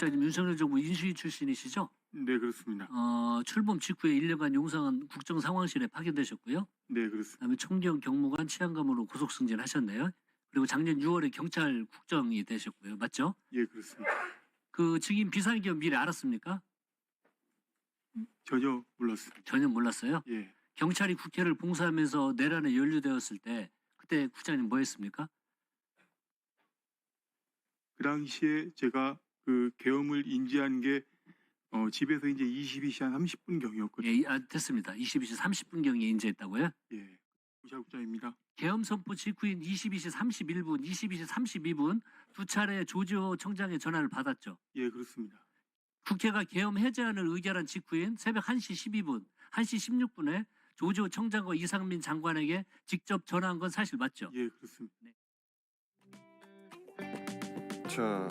국장님 윤석열 정부 인수위 출신이시죠? 네, 그렇습니다. 출범 직후에 1년간 용산 국정상황실에 파견되셨고요. 네, 그렇습니다. 그다음에 총경 경무관 치안감으로 구속 승진하셨네요. 그리고 작년 6월에 경찰 국정이 되셨고요. 맞죠? 예, 그렇습니다. 그 증인 비상계엄 미리 알았습니까? 전혀 몰랐습니다. 전혀 몰랐어요. 예, 경찰이 국회를 봉사하면서 내란에 연루되었을 때 그때 국장님 뭐 했습니까? 그 당시에 제가 그 계엄을 인지한 게 집에서 이제 22시 한 30분 경이었거든요. 예, 됐습니다. 22시 30분경에 인재했다고요? 예, 부사국장입니다. 계엄 선포 직후인 22시 31분, 22시 32분 두 차례 조지호 청장의 전화를 받았죠. 예, 그렇습니다. 국회가 계엄 해제안을 의결한 직후인 새벽 1시 12분, 1시 16분에 조지호 청장과 이상민 장관에게 직접 전화한 건 사실 맞죠? 예, 그렇습니다. 자,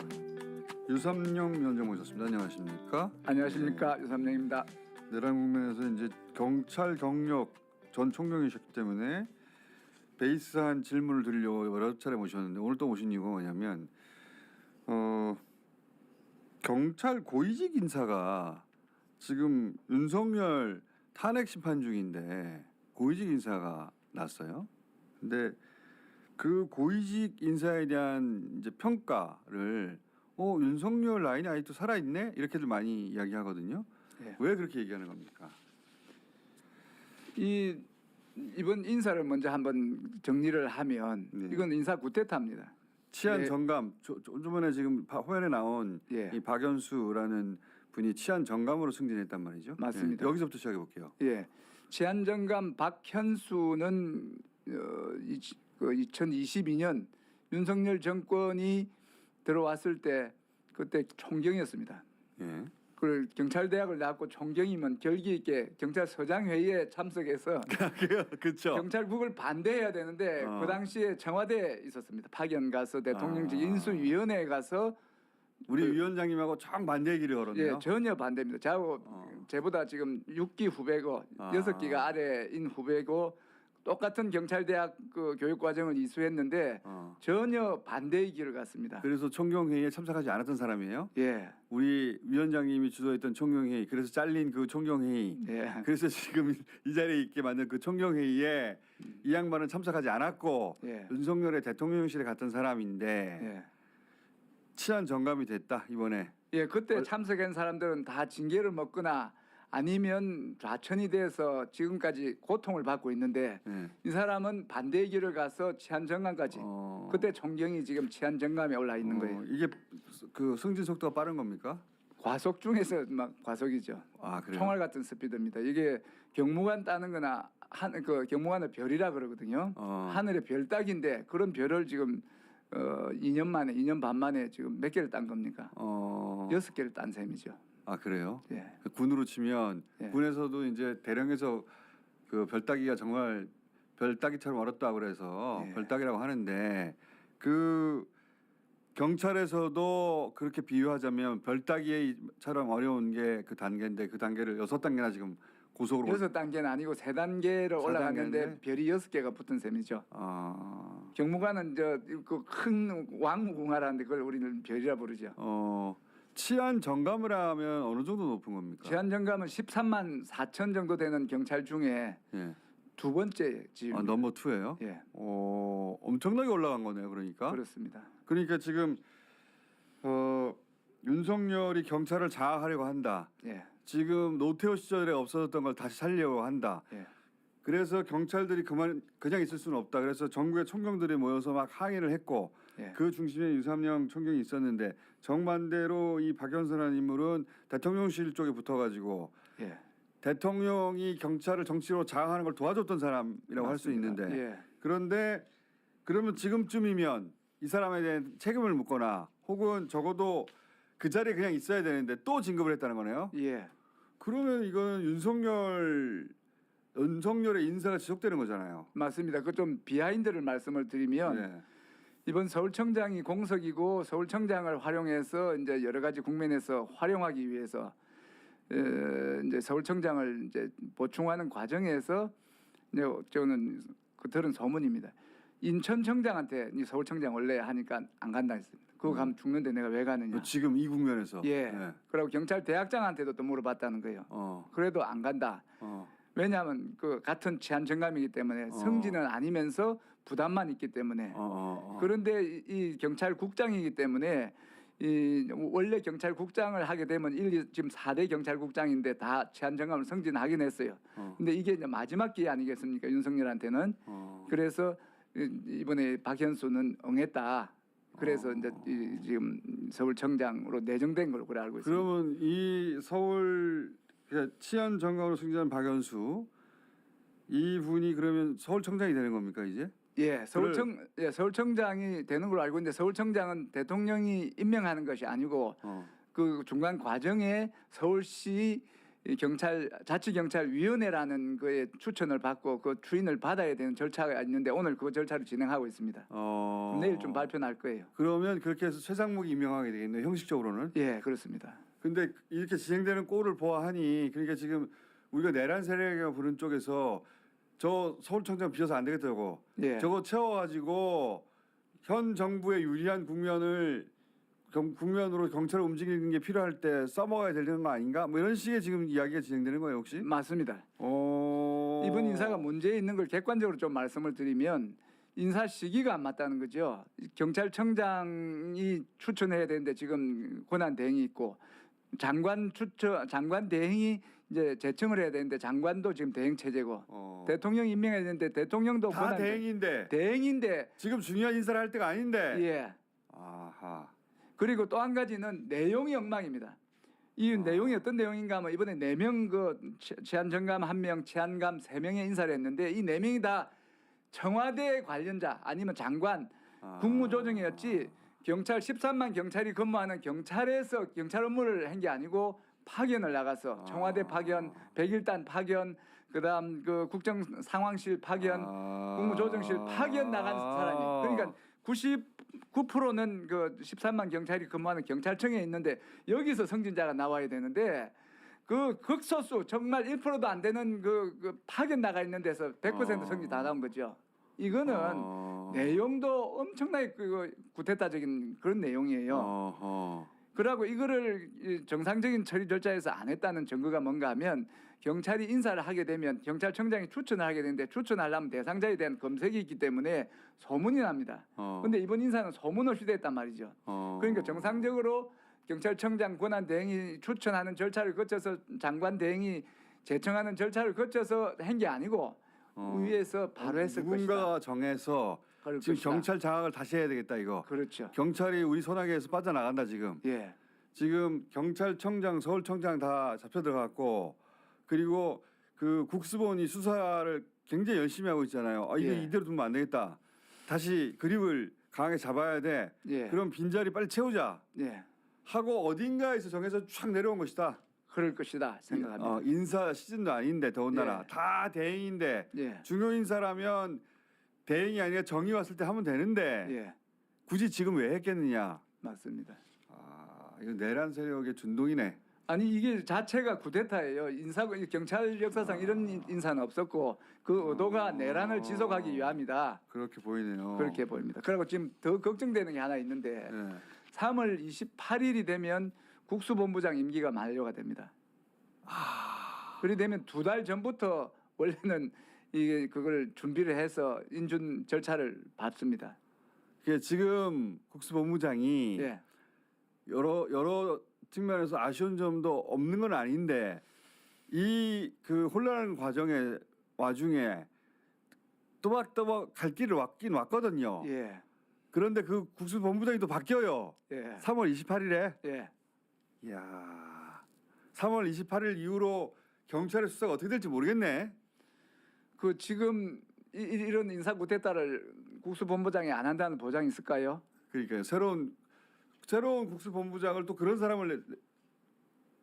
유삼영 위원장 모셨습니다. 안녕하십니까? 안녕하십니까. 유삼영입니다. 내란 국면에서 이제 경찰 경력 전 총경이셨기 때문에 베이스한 질문을 드리려고 여러 차례 모셨는데 오늘 또 모신 이유가 뭐냐면 경찰 고위직 인사가 지금 윤석열 탄핵 심판 중인데 고위직 인사가 났어요. 근데 그 고위직 인사에 대한 이제 평가를 윤석열 라인이 아직도 살아있네 이렇게들 많이 이야기하거든요. 예. 왜 그렇게 얘기하는 겁니까? 이번 인사를 먼저 한번 정리를 하면 네. 이건 인사 구태타입니다. 치안 네. 정감 좀 전에 지금 화면에 나온 예. 이 박연수라는 분이 치안 정감으로 승진했단 말이죠. 맞습니다. 예, 여기서부터 시작해 볼게요. 예, 치안정감 박현수는 2022년 윤석열 정권이 들어왔을 때 그때 총경이었습니다. 예. 그 경찰대학을 나왔고 총경이면 결기 있게 경찰서장 회의에 참석해서 그렇죠. 경찰국을 반대해야 되는데 그 당시에 청와대에 있었습니다. 파견 가서 대통령직 인수위원회에 가서 우리 위원장님하고 정반대 길을 걸었네요. 예, 전혀 반대입니다. 제보다 지금 6기 후배고 6기가 아래인 후배고 똑같은 경찰대학 그 교육과정을 이수했는데 전혀 반대의 길을 갔습니다. 그래서 총경회의에 참석하지 않았던 사람이에요. 예, 우리 위원장님이 주도했던 총경회의, 그래서 잘린 그 총경회의, 예. 그래서 지금 이 자리에 있게 만든 그 총경회의에 이 양반은 참석하지 않았고 예. 윤석열의 대통령실에 갔던 사람인데 예. 치안 정감이 됐다 이번에. 예, 그때 참석한 사람들은 다 징계를 먹거나 아니면 좌천이 돼서 지금까지 고통을 받고 있는데 예. 이 사람은 반대의 길을 가서 치안정감까지 그때 총경이 지금 치안정감에 올라 있는 거예요. 이게 그 승진 속도가 빠른 겁니까? 과속 중에서 막 과속이죠. 아, 그래요? 총알 같은 스피드입니다. 이게 경무관 따는 거나 그 경무관의 별이라 그러거든요. 하늘의 별 따기인데 그런 별을 지금 2년 반 만에 지금 몇 개를 딴 겁니까? 6개를 딴 셈이죠. 아, 그래요? 예. 군으로 치면 예. 군에서도 이제 대령에서 그 별따기가 정말 별따기처럼 어렵다 그래서 예. 별따기라고 하는데 그 경찰에서도 그렇게 비유하자면 별따기처럼 어려운 게 그 단계인데 그 단계를 6단계나 지금 고속으로 6단계는 아니고 3단계를 올라갔는데 별이 6개가 붙은 셈이죠. 경무관은 그 큰 왕궁하라는데 그걸 우리는 별이라 부르죠. 치안 정감을 하면 어느 정도 높은 겁니까? 치안정감은 13만 4천 정도 되는 경찰 중에 예. 두 번째 지휘. 넘버 2예요? 예. 엄청나게 올라간 거네요. 그러니까. 그렇습니다. 그러니까 지금 윤석열이 경찰을 장악하려고 한다. 예. 지금 노태우 시절에 없어졌던 걸 다시 살려고 한다. 예. 그래서 경찰들이 그냥 있을 수는 없다. 그래서 전국의 총경들이 모여서 막 항의를 했고 예. 그 중심에 유삼영 총경이 있었는데 정반대로 이 박연수라는 인물은 대통령실 쪽에 붙어가지고 예. 대통령이 경찰을 정치로 장악하는 걸 도와줬던 사람이라고 할 수 있는데 예. 그런데 그러면 지금쯤이면 이 사람에 대한 책임을 묻거나 혹은 적어도 그 자리에 그냥 있어야 되는데 또 진급을 했다는 거네요. 예. 그러면 이거는 윤석열의 인사가 지속되는 거잖아요. 맞습니다. 그 좀 비하인드를 말씀을 드리면 네. 이번 서울청장이 공석이고 서울청장을 활용해서 이제 여러 가지 국면에서 활용하기 위해서 이제 서울청장을 이제 보충하는 과정에서 이제 저는 그 들은 소문입니다. 인천청장한테 이 서울청장 원래 하니까 안 간다 했습니다. 그거 가면 죽는데 내가 왜 가느냐. 지금 이 국면에서. 예. 네. 그리고 경찰 대학장한테도 또 물어봤다는 거예요. 그래도 안 간다. 왜냐하면 그 같은 치안 정감이기 때문에 성지는 아니면서 부담만 있기 때문에. 그런데 이 경찰국장이기 때문에 이 원래 경찰국장을 하게 되면 지금 4대 경찰국장인데 다 치안 정감을 성진하긴 했어요. 근데 이게 이제 마지막 기회 아니겠습니까? 윤석열한테는. 그래서 이번에 박현수는 응했다. 그래서 이제 지금 서울청장으로 내정된 걸로 그래 알고 있습니다. 그러면 이 서울 치안 정감으로 승진한 박연수 이 분이 그러면 서울청장이 되는 겁니까 이제? 예, 서울청장이 되는 걸로 알고 있는데 서울청장은 대통령이 임명하는 것이 아니고 그 중간 과정에 서울시 자치경찰위원회라는 거에 추천을 받고 그 추인을 받아야 되는 절차가 있는데 오늘 그 절차를 진행하고 있습니다. 내일 좀 발표 날 거예요. 그러면 그렇게 해서 최상목이 임명하게 되겠네요. 형식적으로는. 예, 그렇습니다. 근데 이렇게 진행되는 꼴을 보아하니 그러니까 지금 우리가 내란 세력이라고 부른 쪽에서 저 서울청장 비워서 안 되겠다고. 예. 저거 채워가지고 현 정부의 유리한 국면으로 경찰을 움직이는 게 필요할 때 써먹어야 되는 거 아닌가? 뭐 이런 식의 지금 이야기가 진행되는 거예요 혹시? 맞습니다. 이번 인사가 문제 있는 걸 객관적으로 좀 말씀을 드리면 인사 시기가 안 맞다는 거죠. 경찰청장이 추천해야 되는데 지금 권한 대행이 있고 장관 대행이 이제 제청을 해야 되는데 장관도 지금 대행 체제고 대통령 임명해야 되는데 대통령도 다 대행인데 지금 중요한 인사를 할 때가 아닌데. 예. 아하. 그리고 또 한 가지는 내용이 엉망입니다. 이 내용이 어떤 내용인가 하면 이번에 4명 그 치안정감 1명, 치안감 3명의 인사를 했는데 이 4명이 다 청와대 관련자 아니면 장관, 국무조정이었지 경찰 13만 경찰이 근무하는 경찰에서 경찰 업무를 한 게 아니고 파견을 나가서 청와대 파견, 101단 파견, 그다음 그 국정 상황실 파견, 국무조정실 파견 나간 사람이 그러니까 99%는 그 13만 경찰이 근무하는 경찰청에 있는데 여기서 승진자가 나와야 되는데 그 극소수 정말 1%도 안 되는 그 파견 나가 있는 데서 100% 승진 다 나온 거죠. 이거는 내용도 엄청나게 그 구태타적인 그런 내용이에요. 그러고 이거를 정상적인 처리 절차에서 안 했다는 증거가 뭔가 하면 경찰이 인사를 하게 되면 경찰청장이 추천을 하게 되는데 추천하려면 대상자에 대한 검색이 있기 때문에 소문이 납니다. 그런데 이번 인사는 소문 없이 됐단 말이죠. 그러니까 정상적으로 경찰청장 권한 대행이 추천하는 절차를 거쳐서 장관 대행이 제청하는 절차를 거쳐서 한 게 아니고 위에서 바로 했을 것이다. 누군가가 정해서 지금 경찰 장악을 다시 해야 되겠다 이거. 그렇죠. 경찰이 우리 손아귀에서 빠져나간다 지금. 예. 지금 경찰청장, 서울청장 다 잡혀 들어갔고 그리고 그 국수본이 수사를 굉장히 열심히 하고 있잖아요. 이게 예. 이대로 두면 안 되겠다. 다시 그립을 강하게 잡아야 돼. 예. 그럼 빈자리 빨리 채우자. 예. 하고 어딘가에서 정해서 쫙 내려온 것이다. 그럴 것이다 생각합니다. 인사 시즌도 아닌데 더군다나 예. 다 대행인데 예. 중요 인사라면 대행이 아니라 정이 왔을 때 하면 되는데 예. 굳이 지금 왜 했겠느냐. 맞습니다. 이거 내란 세력의 준동이네. 아니 이게 자체가 쿠데타예요. 경찰 역사상 이런 인사는 없었고 그 의도가 내란을 지속하기 위함이다. 그렇게 보이네요. 그렇게 보입니다. 그리고 지금 더 걱정되는 게 하나 있는데 3월 28일이 되면 국수본부장 임기가 만료가 됩니다. 그리 되면 2달 전부터 원래는 이게 그걸 준비를 해서 인준 절차를 밟습니다. 지금 국수본부장이 예. 여러 측면에서 아쉬운 점도 없는 건 아닌데 이 그 혼란한 와중에 또박또박 갈 길을 왔거든요. 예. 그런데 그 국수본부장이 또 바뀌어요. 예. 3월 28일에. 예. 이야. 3월 28일 이후로 경찰의 수사가 어떻게 될지 모르겠네. 그 지금 이런 인사 쿠데타를 국수본부장이 안 한다는 보장이 있을까요? 그러니까요. 새로운 국수본부장을 또 그런 사람을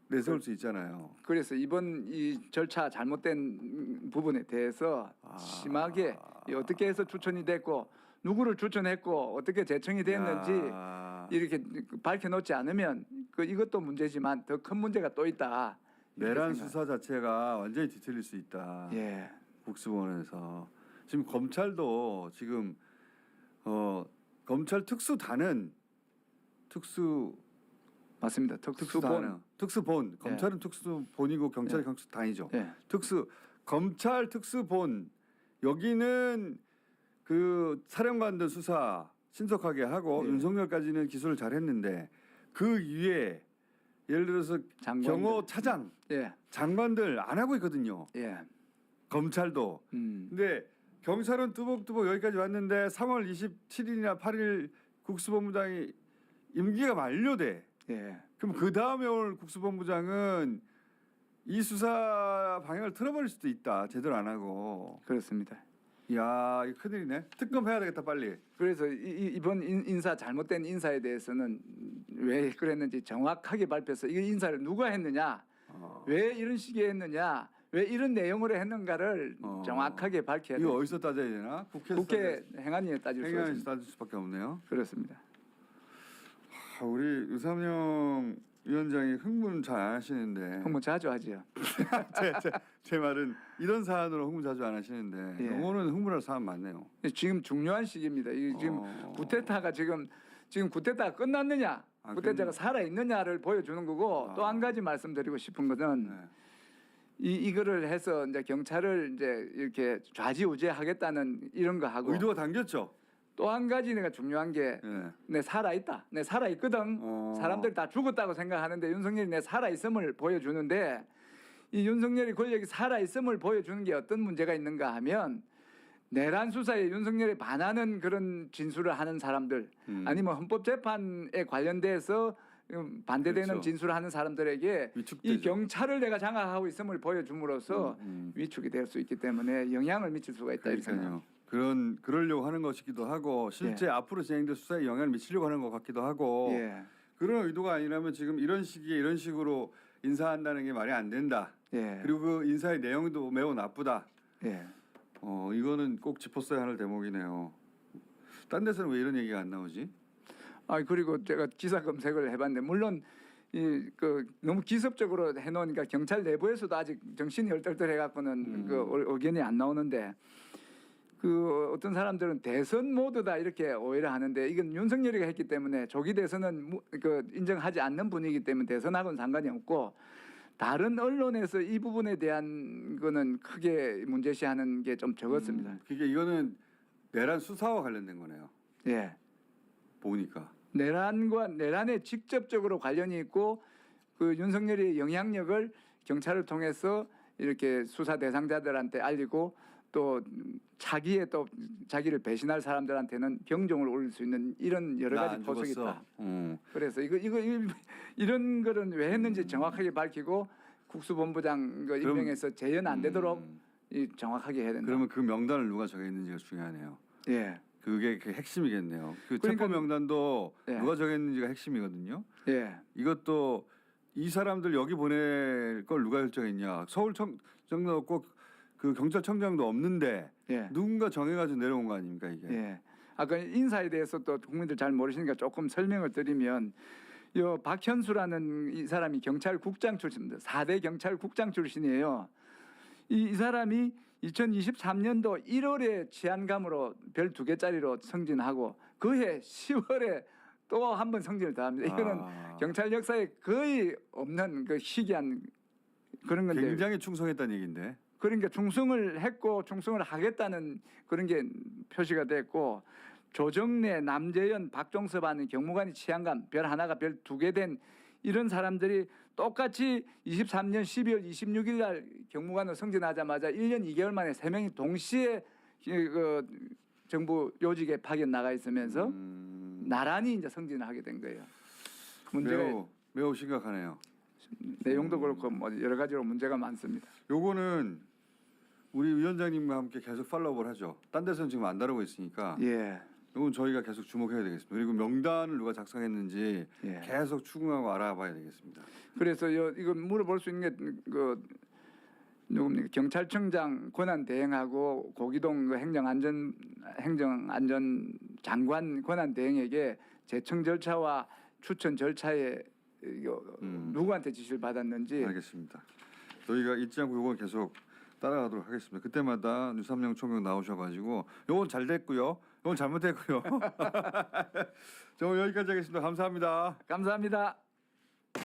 내세울 수 있잖아요. 그래서 이번 이 절차 잘못된 부분에 대해서 심하게 어떻게 해서 추천이 됐고 누구를 추천했고 어떻게 제청이 됐는지 이렇게 밝혀놓지 않으면 이것도 문제지만 더 큰 문제가 또 있다. 내란 수사 자체가 완전히 뒤틀릴 수 있다. 예. 국수본에서 지금 검찰도 지금 검찰 특수단은 특수 맞습니다. 특수본. 특수본. 검찰은 특수본이고 경찰이 경찰단이죠. 예. 검찰 특수본 여기는 그 사령관들 수사 신속하게 하고 예. 윤석열까지는 기소를 잘했는데 그 위에 예를 들어서 장관들. 경호 차장, 예. 장관들 안 하고 있거든요. 예. 검찰도. 근데 경찰은 뚜벅뚜벅 여기까지 왔는데 3월 27일이나 8일 국수본부장이 임기가 만료돼. 예. 그럼 그 다음에 올 국수본부장은 이 수사 방향을 틀어버릴 수도 있다. 제대로 안 하고. 그렇습니다. 야, 이거 큰일이네. 특검해야 되겠다 빨리. 그래서 이번 인사 잘못된 인사에 대해서는 왜 그랬는지 정확하게 발표해서 이 인사를 누가 했느냐, 왜 이런 식의 했느냐, 왜 이런 내용으로 했는가를 정확하게 밝혀야 돼요. 이거 어디서 따져야 되나? 국회 행안위에 따질 수 행안위에서 있습니다. 따질 수밖에 없네요. 그렇습니다. 우리 유삼영 위원장이 흥분 잘 안 하시는데 흥분 자주 하죠. 제 말은 이런 사안으로 흥분 자주 안 하시는데 예. 영어는 흥분할 사안 많네요. 지금 중요한 시기입니다. 이 지금 쿠데타가 지금 쿠데타가 끝났느냐, 아, 쿠데타가 살아 있느냐를 보여주는 거고 또 한 가지 말씀드리고 싶은 것은 네. 이거를 해서 이제 경찰을 이제 이렇게 좌지우지하겠다는 이런 거 하고 의도가 담겼죠. 또 한 가지 내가 중요한 게 예. 내 살아 있다, 내 살아 있거든. 사람들 다 죽었다고 생각하는데 윤석열이 내 살아 있음을 보여주는데 이 윤석열이 권력이 살아 있음을 보여주는 게 어떤 문제가 있는가 하면 내란 수사에 윤석열에 반하는 그런 진술을 하는 사람들 아니면 헌법재판에 관련돼서 반대되는 그렇죠. 진술을 하는 사람들에게 위축되죠. 이 경찰을 내가 장악하고 있음을 보여줌으로써 위축이 될 수 있기 때문에 영향을 미칠 수가 있다 이렇게 생각합니다. 그러니까요. 그러려고 하는 것이기도 하고 실제 앞으로 진행될 수사에 영향을 미치려고 하는 것 같기도 하고 예. 그런 의도가 아니라면 지금 이런 시기에 이런 식으로 인사한다는 게 말이 안 된다. 예. 그리고 그 인사의 내용도 매우 나쁘다. 예. 이거는 꼭 짚었어야 하는 대목이네요. 딴 데서는 왜 이런 얘기가 안 나오지? 그리고 제가 기사 검색을 해봤는데 물론 너무 기습적으로 해놓으니까 경찰 내부에서도 아직 정신이 얼떨떨해갖고는 그 의견이 안 나오는데 어떤 사람들은 대선 모드다 이렇게 오해를 하는데 이건 윤석열이가 했기 때문에 조기 대선은 인정하지 않는 분위기 때문에 대선하고는 상관이 없고 다른 언론에서 이 부분에 대한 거는 크게 문제시하는 게 좀 적었습니다. 이거는 내란 수사와 관련된 거네요. 예. 보니까. 내란에 직접적으로 관련이 있고 그 윤석열의 영향력을 경찰을 통해서 이렇게 수사 대상자들한테 알리고 또 자기를 배신할 사람들한테는 경종을 울릴 수 있는 이런 여러 가지 포석이 있다. 그래서 이런 거는 왜 했는지 정확하게 밝히고 국수본부장 임명해서 재연 안 되도록 정확하게 해야 된다. 그러면 그 명단을 누가 정했는지가 중요하네요. 예. 그게 그 핵심이겠네요. 그 그러니까, 체포 명단도 예. 누가 정했는지가 핵심이거든요. 예. 이것도 이 사람들 여기 보낼 걸 누가 결정했냐? 서울청장도 없고 그 경찰청장도 없는데 예. 누군가 정해가지고 내려온 거 아닙니까 이게? 예. 아까 인사에 대해서 또 국민들 잘 모르시니까 조금 설명을 드리면 박현수라는 이 사람이 경찰국장 출신입니다. 4대 경찰국장 출신이에요. 이 사람이 2023년도 1월에 치안감으로 별 2개짜리로 승진하고 그해 10월에 또 한 번 승진을 더합니다. 이거는 경찰 역사에 거의 없는 그 희귀한 그런 건데 굉장히 충성했다는 얘기인데. 그러니까 충성을 했고 충성을 하겠다는 그런 게 표시가 됐고 조정래, 남재현, 박종섭 하는 경무관이 치안감 별 하나가 별 2개 된 이런 사람들이 똑같이 23년 12월 26일 날 경무관으로 승진하자마자 1년 2개월 만에 3명이 동시에 그 정부 요직에 파견 나가 있으면서 나란히 이제 승진을 하게 된 거예요. 문제가 매우 심각하네요. 내용도 그렇고 뭐 여러 가지로 문제가 많습니다. 요거는 우리 위원장님과 함께 계속 팔로우를 하죠. 딴 데서는 지금 안 다루고 있으니까. 예. 이건 저희가 계속 주목해야 되겠습니다. 그리고 명단을 누가 작성했는지 예. 계속 추궁하고 알아봐야 되겠습니다. 그래서 이거 물어볼 수 있는 게 누굽니까? 경찰청장 권한 대행하고 고기동 행정안전 장관 권한 대행에게 제청 절차와 추천 절차에 누구한테 지시를 받았는지. 알겠습니다. 저희가 잊지 않고 이걸 계속 따라가도록 하겠습니다. 그때마다 유삼영 총장 나오셔가지고 이건 잘 됐고요. 그건 잘못했고요. 저 오늘 여기까지 하겠습니다. 감사합니다. 감사합니다.